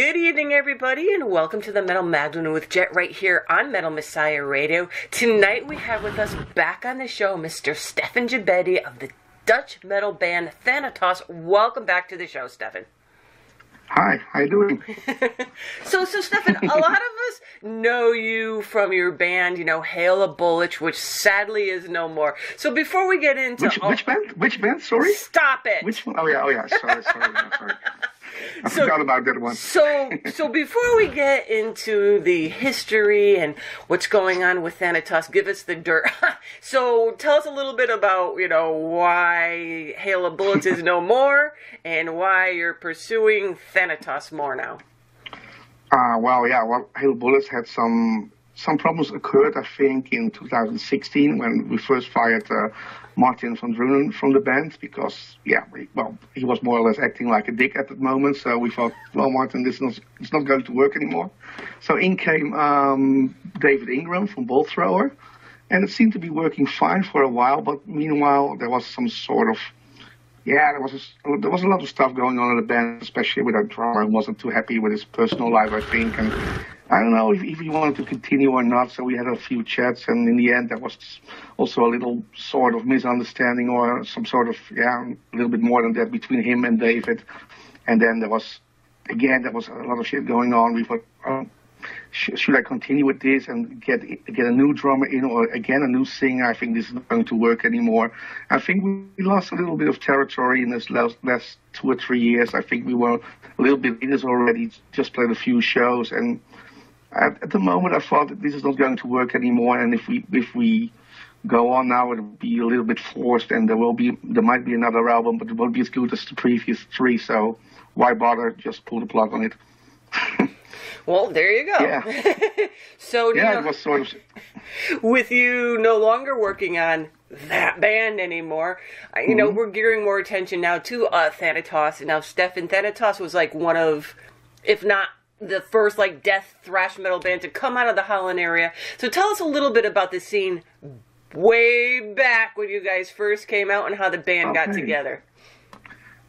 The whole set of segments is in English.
Good evening, everybody, and welcome to the Metal Magdalene with Jet right here on Metal Messiah Radio. Tonight we have with us back on the show Mr. Stephan Gebédi of the Dutch metal band Thanatos. Welcome back to the show, Stephan. Hi, how you doing? So Stephan, a lot of us know you from your band, Hail a Bullet, which sadly is no more. So before we get into... Which band? Which band? Sorry? Stop it! Which one? Oh yeah, sorry. I forgot about that one. So before we get into the history and what's going on with Thanatos, give us the dirt. So tell us a little bit about, why Hail of Bullets is no more and why you're pursuing Thanatos more now. Hail of Bullets had some problems occurred, I think, in 2016 when we first fired Martin van Drunen from the band because, he was more or less acting like a dick at that moment. So we thought, well, Martin, it's not going to work anymore. So in came David Ingram from Bolt Thrower, and it seemed to be working fine for a while. But meanwhile, there was some sort of, there was a lot of stuff going on in the band, especially with our drummer who wasn't too happy with his personal life, I think. And I don't know if he wanted to continue or not, so we had a few chats, and in the end there was also a little sort of misunderstanding or some sort of, a little bit more than that between him and David. And then there was a lot of shit going on. We thought, should I continue with this and get a new drummer in or again a new singer? I think this is not going to work anymore. I think we lost a little bit of territory in this last 2 or 3 years. I think we were a little bit in this already, just played a few shows, and at the moment, I thought that this is not going to work anymore, and if we go on now, it'll be a little bit forced, and there might be another album, but it won't be as good as the previous 3. So why bother? Just pull the plug on it. Well, there you go. Yeah. So it was sort of. With you no longer working on that band anymore, we're gearing more attention now to Thanatos. And now, Stephan, Thanatos was like one of, if not the first death thrash metal band to come out of the Holland area. So tell us a little bit about the scene way back when you guys first came out and how the band got together.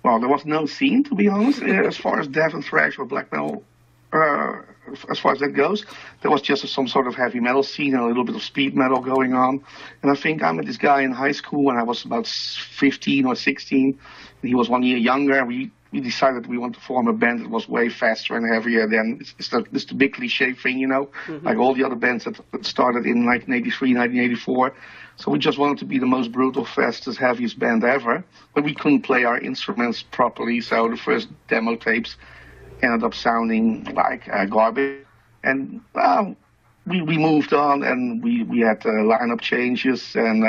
Well, there was no scene, to be honest, as far as death and thrash or black metal. As far as that goes, there was just some sort of heavy metal scene and a little bit of speed metal going on. And I think I met this guy in high school when I was about 15 or 16. And he was 1 year younger. We decided we want to form a band that was way faster and heavier than it's the big cliche thing, like all the other bands that started in 1983, 1984. So we just wanted to be the most brutal, fastest, heaviest band ever. But we couldn't play our instruments properly, so the first demo tapes ended up sounding like garbage. And we moved on, and we had lineup changes, and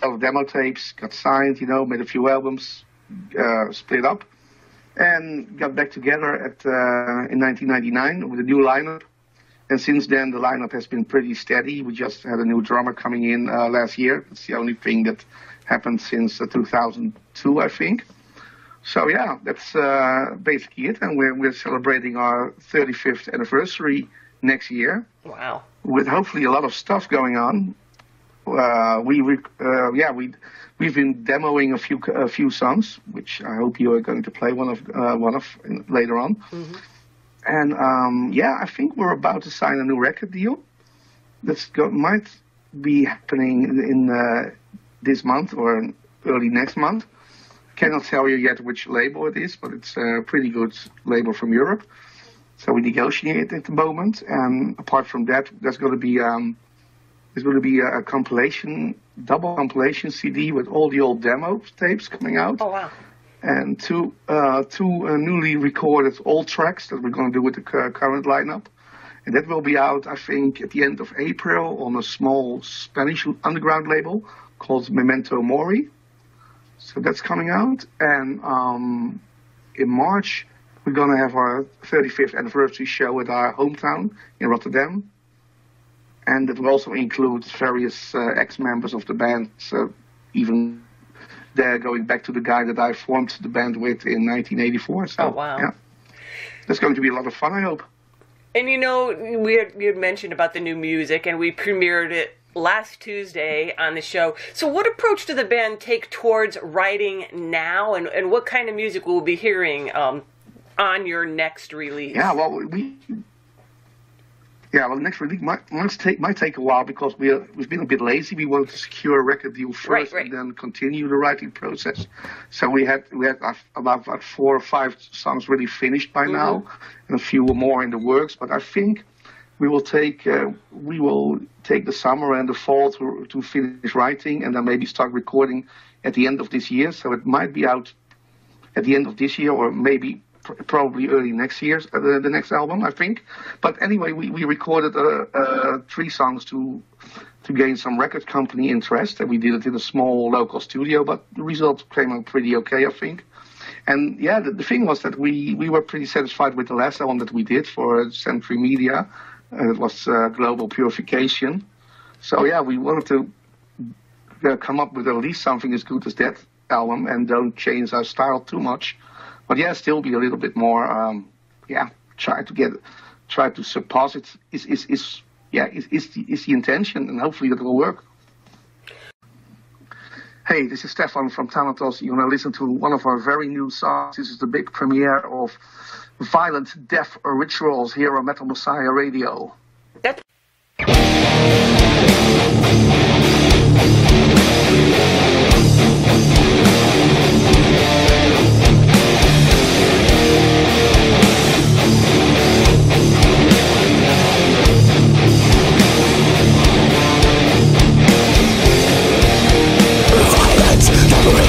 all the demo tapes got signed, made a few albums, split up, and got back together in 1999 with a new lineup. And since then, the lineup has been pretty steady. We just had a new drummer coming in last year. It's the only thing that happened since 2002, I think. So yeah, that's basically it. And we're celebrating our 35th anniversary next year. Wow! With hopefully a lot of stuff going on. We've been demoing a few songs, which I hope you are going to play one of later on. Mm-hmm. And I think we're about to sign a new record deal. Might be happening in this month or early next month. Cannot tell you yet which label it is, but it's a pretty good label from Europe. So we negotiate at the moment. And apart from that, there's going to be a double compilation CD with all the old demo tapes coming out. Oh wow! And two newly recorded old tracks that we're going to do with the current lineup. And that will be out, I think, at the end of April on a small Spanish underground label called Memento Mori. So that's coming out. And in March, we're going to have our 35th anniversary show at our hometown in Rotterdam. And it will also include various ex-members of the band. So even they're going back to the guy that I formed the band with in 1984. So, oh, wow. Yeah. That's going to be a lot of fun, I hope. And you had mentioned about the new music, and we premiered it last Tuesday on the show. So what approach did the band take towards writing now, and what kind of music will we be hearing on your next release? Yeah, well, next release might take a while because we've been a bit lazy. We wanted to secure a record deal first and then continue the writing process. So we had about 4 or 5 songs really finished by now, and a few more in the works. But I think we will take the summer and the fall to finish writing, and then maybe start recording at the end of this year. So it might be out at the end of this year, or maybe probably early next year, the next album, I think. But anyway, we recorded 3 songs to gain some record company interest, and we did it in a small local studio, but the result came out pretty okay, I think. And yeah, the thing was that we were pretty satisfied with the last album that we did for Century Media. It was Global Purification. So yeah, we wanted to come up with at least something as good as that album and don't change our style too much. But yeah, still be a little bit more, try to surpass it is the intention, and hopefully it will work. Hey, this is Stephan from Thanatos. You're going to listen to one of our very new songs. This is the big premiere of Violent Death Rituals here on Metal Messiah Radio. Ritual,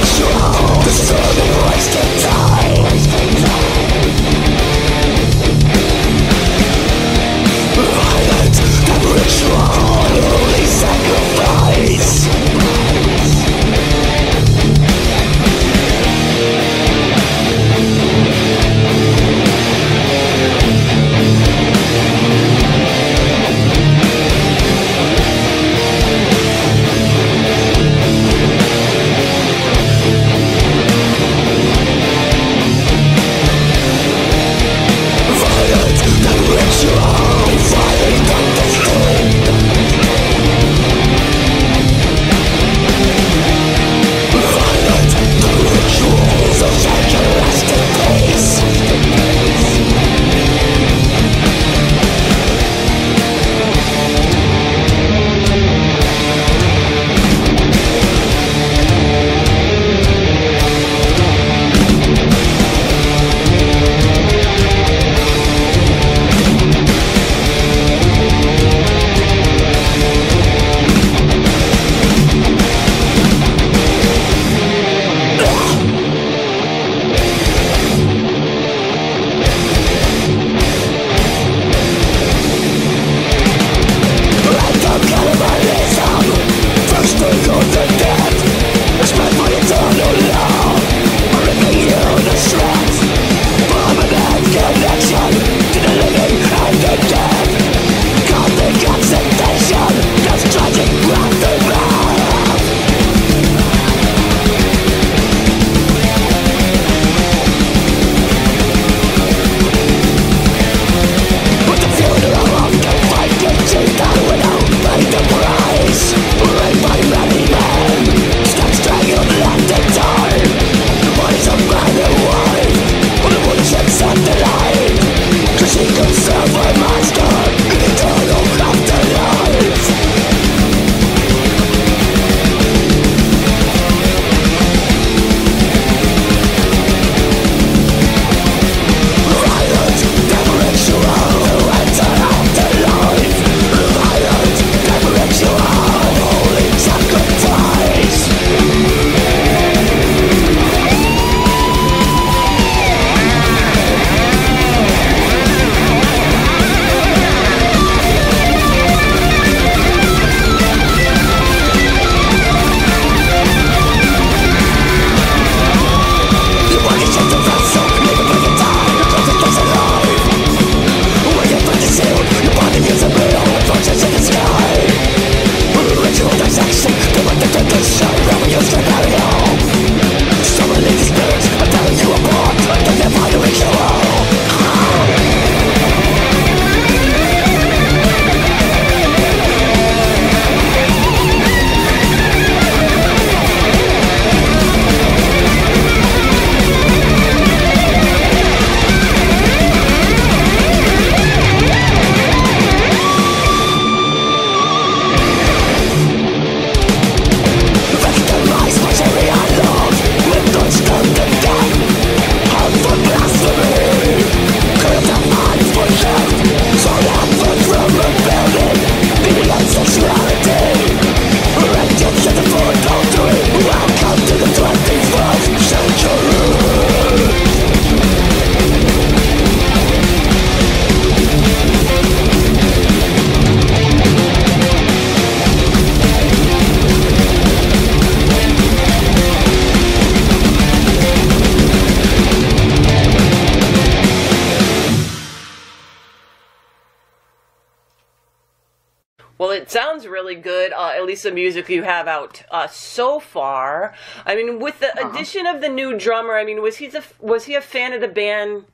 sounds really good, at least the music you have out so far. I mean, with the addition of the new drummer, I mean, was he a fan of the band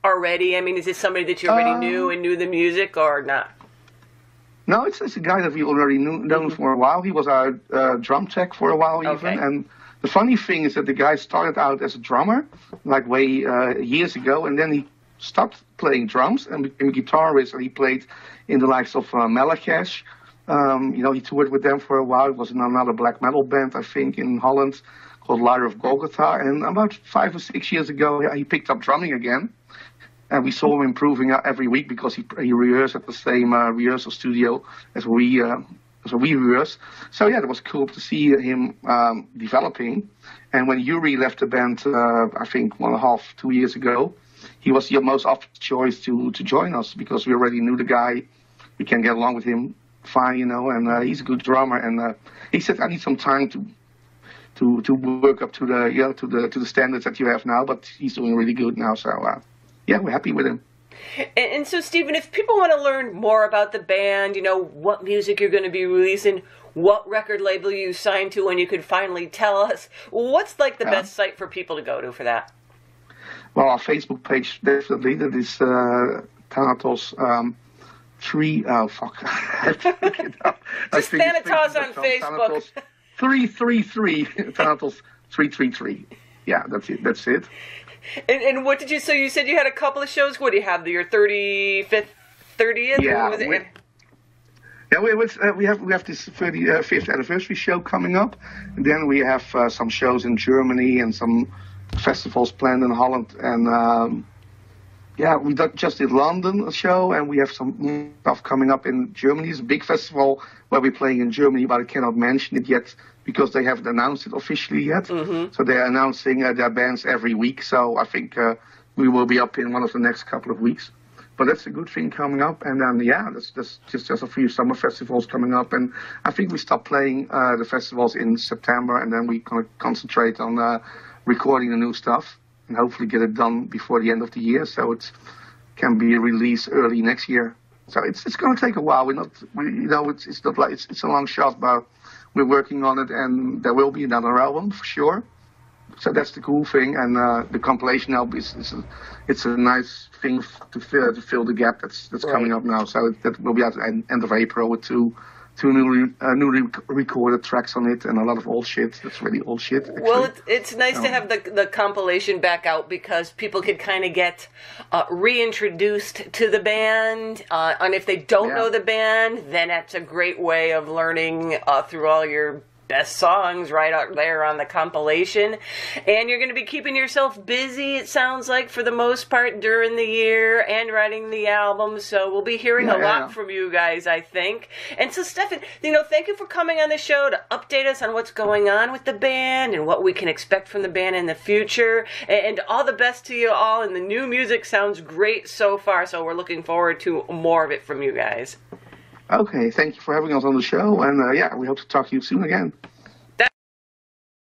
already? I mean, is this somebody that you already knew and knew the music, or not? No, it's a guy that we already known for a while. He was our drum tech for a while even. And the funny thing is that the guy started out as a drummer, like way years ago, and then he stopped playing drums and became a guitarist, and he played in the likes of Malakesh. He toured with them for a while. It was in another black metal band, I think, in Holland called Liar of Golgotha. And about 5 or 6 years ago, he picked up drumming again. And we saw him improving every week because he rehearsed at the same rehearsal studio as we rehearse. So yeah, it was cool to see him developing. And when Yuri left the band, I think 1.5, 2 years ago, he was the most obvious choice to join us because we already knew the guy. We can get along with him fine, and he's a good drummer. And he said, I need some time to work up to the standards that you have now. But he's doing really good now. So yeah, we're happy with him. And so, Stephan, if people want to learn more about the band, what music you're going to be releasing, what record label you signed to, when you could finally tell us, what's like the best site for people to go to for that? Well, our Facebook page, definitely. That is Thanatos 3. Oh, fuck. Just Thanatos on Facebook. Thanatos 333. Thanatos 333. Yeah, that's it. And what did you? So you said you had a couple of shows. What do you have? Your 35th, 30th? Yeah. Was it? We have this 35th anniversary show coming up, and then we have some shows in Germany and some festivals planned in Holland, and we just did London show, and we have some stuff coming up in Germany. It's a big festival where we're playing in Germany, but I cannot mention it yet because they haven't announced it officially yet. So they're announcing their bands every week. So I think we will be up in one of the next couple of weeks. But that's a good thing coming up. And then, there's just a few summer festivals coming up. And I think we stop playing the festivals in September, and then we're going to concentrate on recording the new stuff and hopefully get it done before the end of the year so it can be released early next year. So it's going to take a while. It's not like it's a long shot, but we're working on it, and there will be another album for sure. So that's the cool thing, and the compilation album it's a nice thing to fill the gap that's coming up now. So that will be at the end of April with two new recorded tracks on it and a lot of old shit. That's really old shit, actually. Well, it's nice to have the compilation back out because people could kind of get reintroduced to the band. And if they don't know the band, then that's a great way of learning through all your best songs right out there on the compilation. And you're going to be keeping yourself busy, it sounds like, for the most part during the year and writing the album. So we'll be hearing a lot from you guys, I think. And so, Stephan, thank you for coming on the show to update us on what's going on with the band and what we can expect from the band in the future. And all the best to you all. And the new music sounds great so far. So we're looking forward to more of it from you guys. Okay, thank you for having us on the show, and we hope to talk to you soon again.